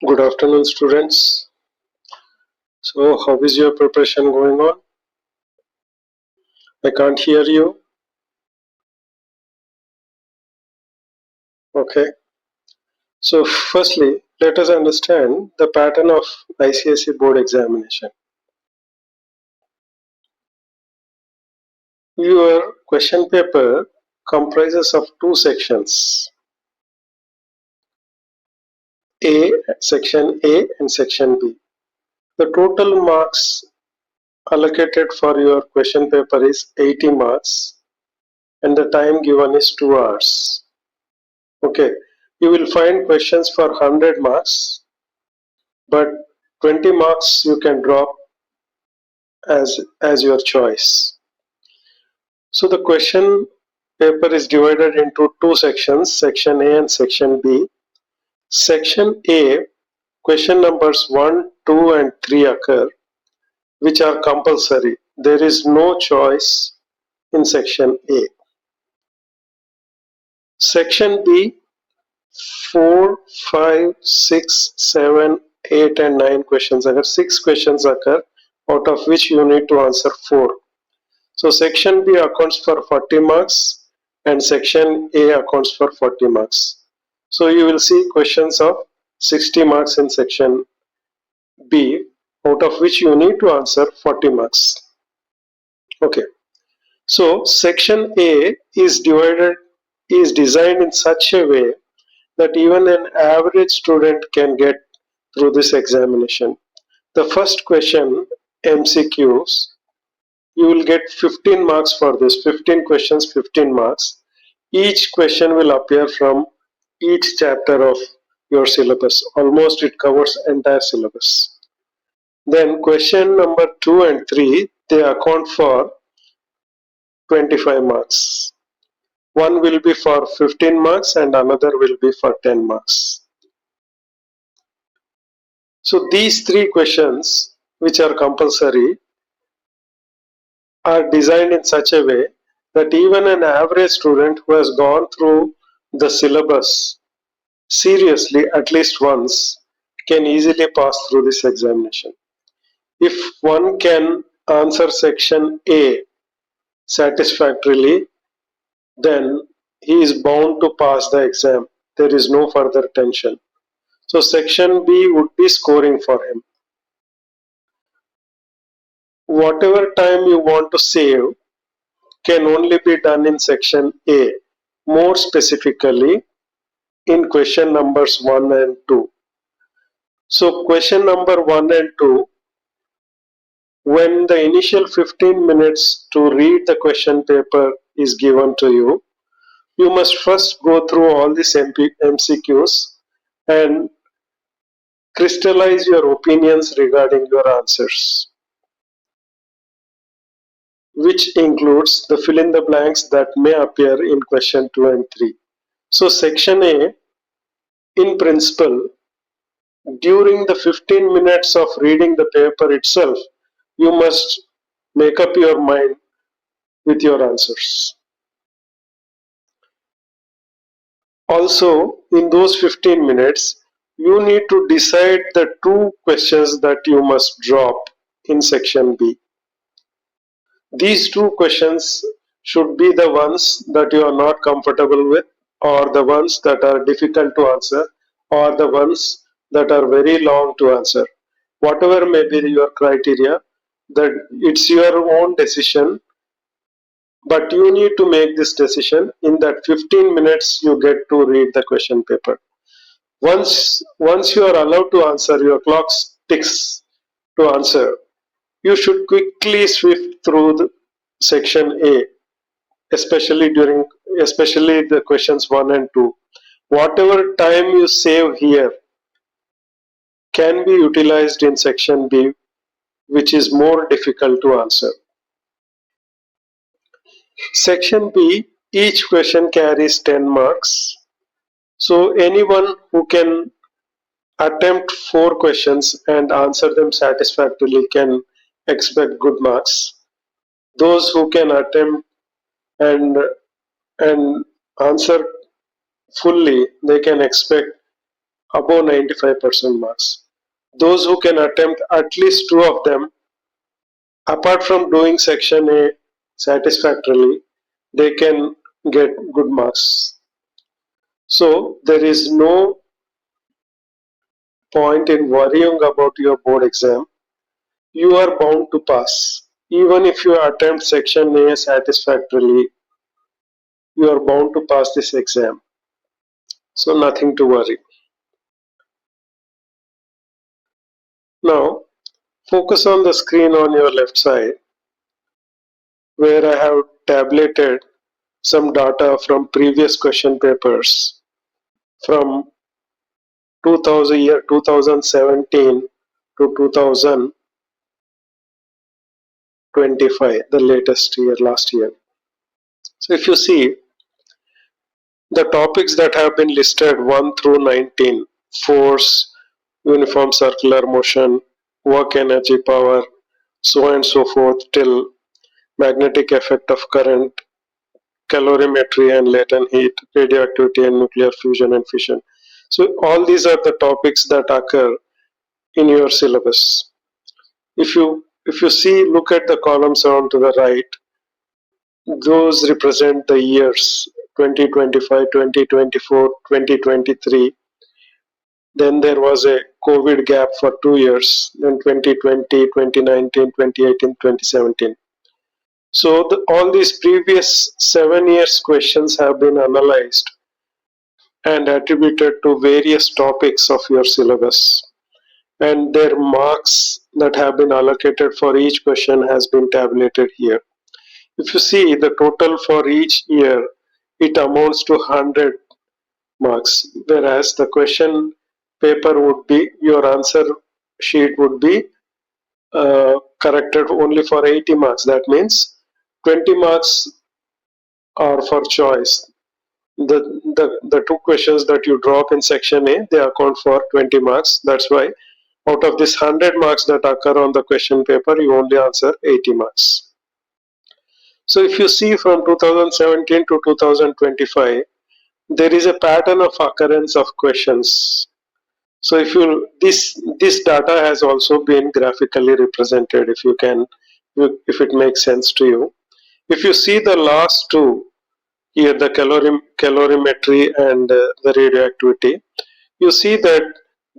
Good afternoon, students. So, how is your preparation going on? I can't hear you. Okay. So, firstly, let us understand the pattern of ICSE board examination. Your question paper comprises of two sections, section A and section B. The total marks allocated for your question paper is 80 marks and the time given is 2 hours. Okay, you will find questions for 100 marks, but 20 marks you can drop as your choice. So the question paper is divided into two sections, section A and section B. Section A, question numbers 1, 2 and 3 occur, which are compulsory. There is no choice in section A. Section B, 4, 5, 6, 7, 8 and 9 questions occur. 6 questions occur, out of which you need to answer 4. So section B accounts for 40 marks and section A accounts for 40 marks. So you will see questions of 60 marks in section B, out of which you need to answer 40 marks. Okay. So section A is designed in such a way that even an average student can get through this examination. The first question, MCQs, you will get 15 marks for this. 15 questions, 15 marks. Each question will appear from each chapter of your syllabus. Almost it covers entire syllabus. Then question number 2 and 3, they account for 25 marks. One will be for 15 marks and another will be for 10 marks. So these three questions, which are compulsory, are designed in such a way that even an average student who has gone through the syllabus seriously at least once can easily pass through this examination. If one can answer section A satisfactorily, then he is bound to pass the exam. There is no further tension. So section B would be scoring for him. Whatever time you want to save can only be done in section A, more specifically in question numbers 1 and 2. So question number 1 and 2, when the initial 15 minutes to read the question paper is given to you, you must first go through all these MCQs and crystallize your opinions regarding your answers, which includes the fill in the blanks that may appear in question 2 and 3. So section A, in principle, during the 15 minutes of reading the paper itself, you must make up your mind with your answers. Also, in those 15 minutes, you need to decide the two questions that you must drop in section B. These two questions should be the ones that you are not comfortable with, or the ones that are difficult to answer, or the ones that are very long to answer. Whatever may be your criteria, that it's your own decision, but you need to make this decision in that 15 minutes you get to read the question paper. Once you are allowed to answer, your clock ticks to answer, you should quickly swift through the section A, especially the questions 1 and 2. Whatever time you save here can be utilized in section B, which is more difficult to answer. Section B, each question carries 10 marks. So anyone who can attempt 4 questions and answer them satisfactorily can expect good marks. Those who can attempt and answer fully, they can expect above 95% marks. Those who can attempt at least two of them, apart from doing section A satisfactorily, they can get good marks. So there is no point in worrying about your board exam. You are bound to pass. Even if you attempt section A satisfactorily, you are bound to pass this exam. So nothing to worry. Now, focus on the screen on your left side where I have tabulated some data from previous question papers from 2017 to 2025, the latest year, last year. So if you see the topics that have been listed 1 through 19, force, uniform circular motion, work energy power, so on and so forth till magnetic effect of current, calorimetry and latent heat, radioactivity and nuclear fusion and fission. So all these are the topics that occur in your syllabus. If you see, look at the columns on to the right, those represent the years 2025, 2024, 2023. Then there was a COVID gap for 2 years, then 2020, 2019, 2018, 2017. So all these previous 7 years questions have been analyzed and attributed to various topics of your syllabus. And their marks that have been allocated for each question has been tabulated here. If you see the total for each year, it amounts to 100 marks, whereas the question paper would be, your answer sheet would be corrected only for 80 marks. That means 20 marks are for choice. The two questions that you drop in section A, they account for 20 marks. That's why out of this 100 marks that occur on the question paper, you only answer 80 marks. So if you see from 2017 to 2025, there is a pattern of occurrence of questions. So this data has also been graphically represented, if it makes sense to you. If you see the last two here, the calorimetry and the radioactivity, you see that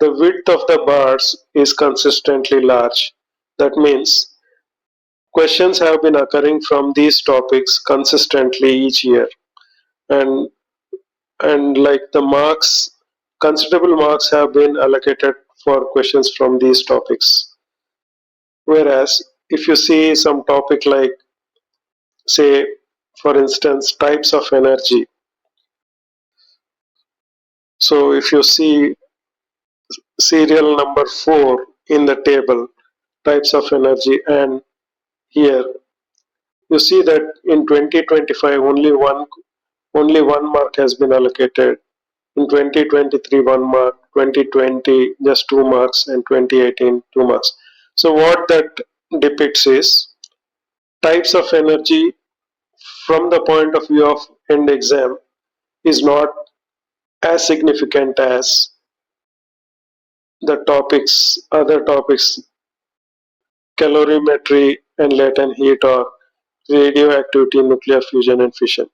the width of the bars is consistently large. That means questions have been occurring from these topics consistently each year, and like the marks, considerable marks have been allocated for questions from these topics. Whereas if you see some topic like, say, for instance, types of energy. So if you see serial number 4 in the table, types of energy, and here you see that in 2025 only one mark has been allocated. In 2023 1 mark, 2020 just 2 marks, and 2018 2 marks. So what that depicts is types of energy from the point of view of end exam is not as significant as the other topics, calorimetry and latent heat, or radioactivity, nuclear fusion and fission.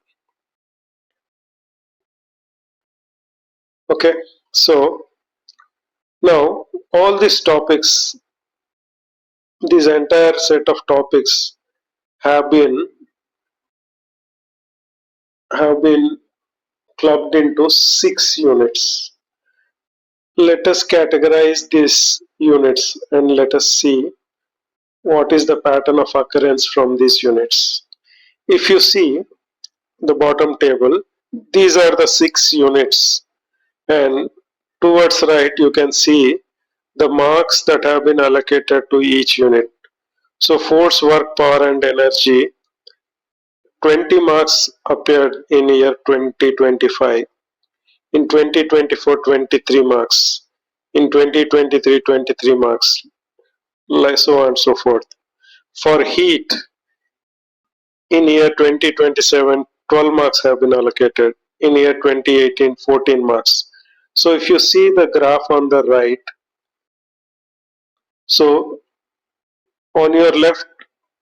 Okay, so now all these topics, this entire set of topics have been clubbed into 6 units. Let us categorize these units and let us see what is the pattern of occurrence from these units. If you see the bottom table, these are the 6 units, and towards right you can see the marks that have been allocated to each unit. So force, work, power and energy, 20 marks appeared in year 2025. In 2024, 23 marks. In 2023, 23 marks. Like so on and so forth. For heat, in year 2027, 12 marks have been allocated. In year 2018, 14 marks. So if you see the graph on the right, so on your left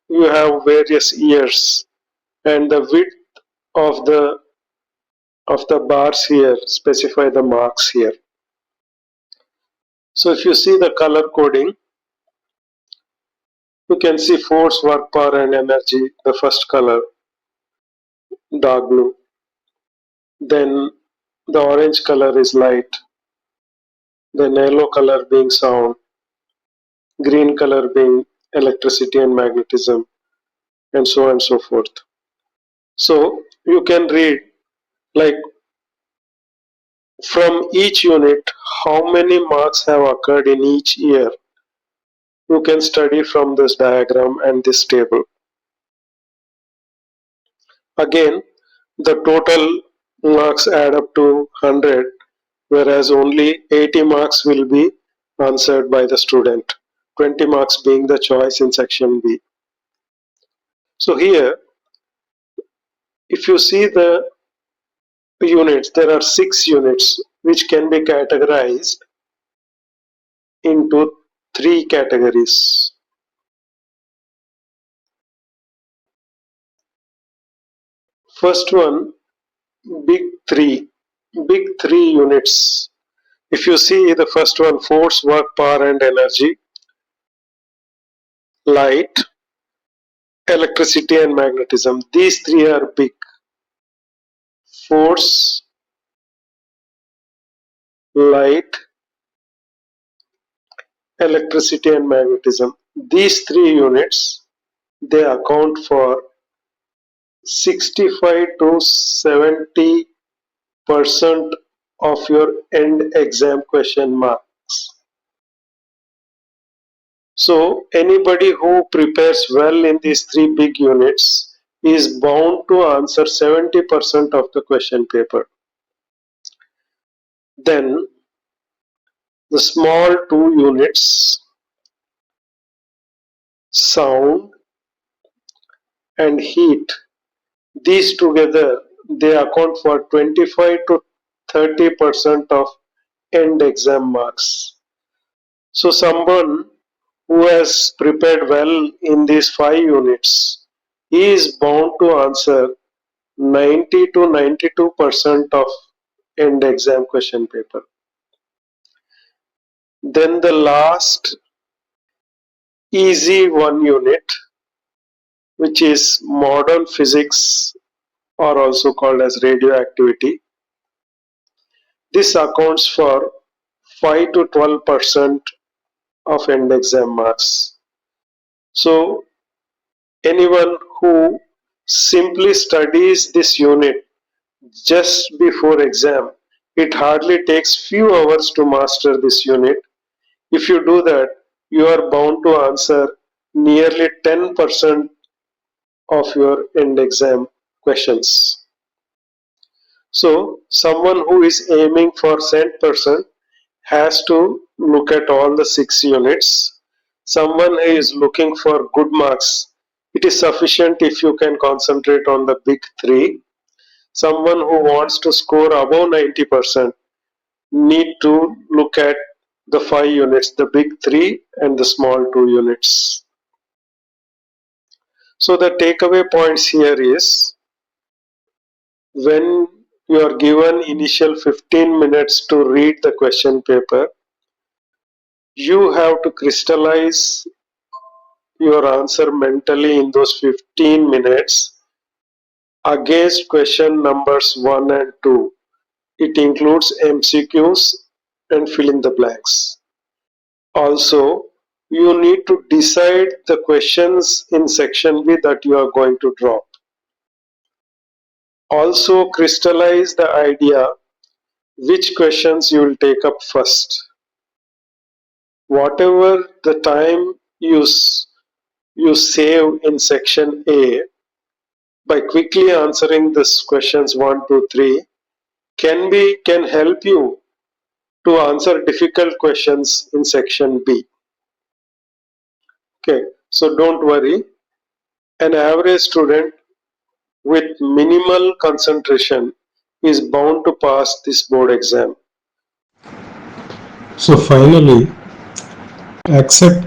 you have various years, and the width of the bars here specify the marks here. So if you see the color coding, you can see force, work, power and energy, the first color, dark blue. Then the orange color is light, then yellow color being sound, green color being electricity and magnetism, and so on and so forth. So you can read, like, from each unit how many marks have occurred in each year. You can study from this diagram and this table. Again, the total marks add up to 100, whereas only 80 marks will be answered by the student, 20 marks being the choice in section B. So here, if you see the units, there are 6 units which can be categorized into 3 categories. First one, big 3. Big 3 units. If you see the first one, force, work, power and energy, light, electricity and magnetism. These 3 are big. Force, light, electricity and magnetism. These 3 units, they account for 65 to 70% of your end exam question marks. So anybody who prepares well in these 3 big units is bound to answer 70% of the question paper. Then the small 2 units, sound and heat, these together they account for 25 to 30% of end exam marks. So someone who has prepared well in these 5 units is bound to answer 90 to 92% of end exam question paper. Then the last easy 1 unit, which is modern physics or also called as radioactivity. This accounts for 5 to 12% of end exam marks. So anyone who simply studies this unit just before exam, it hardly takes few hours to master this unit. If you do that, you are bound to answer nearly 10% of your end exam questions. So someone who is aiming for 100% has to look at all the 6 units. Someone who is looking for good marks, it is sufficient if you can concentrate on the big 3. Someone who wants to score above 90% need to look at the 5 units, the big 3 and the small 2 units. So the takeaway points here is, when you are given initial 15 minutes to read the question paper, you have to crystallize your answer mentally in those 15 minutes against question numbers 1 and 2. It includes MCQs and fill in the blanks. Also, you need to decide the questions in section B that you are going to drop. Also, crystallize the idea which questions you will take up first. Whatever the time you save in section A by quickly answering this questions 1, 2, 3 can help you to answer difficult questions in section B. Okay, so don't worry. An average student with minimal concentration is bound to pass this board exam. So finally, accept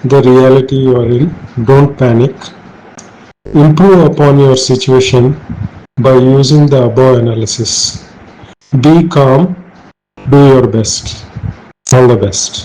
the reality you are in. Don't panic. Improve upon your situation by using the above analysis. Be calm. Do your best. All the best.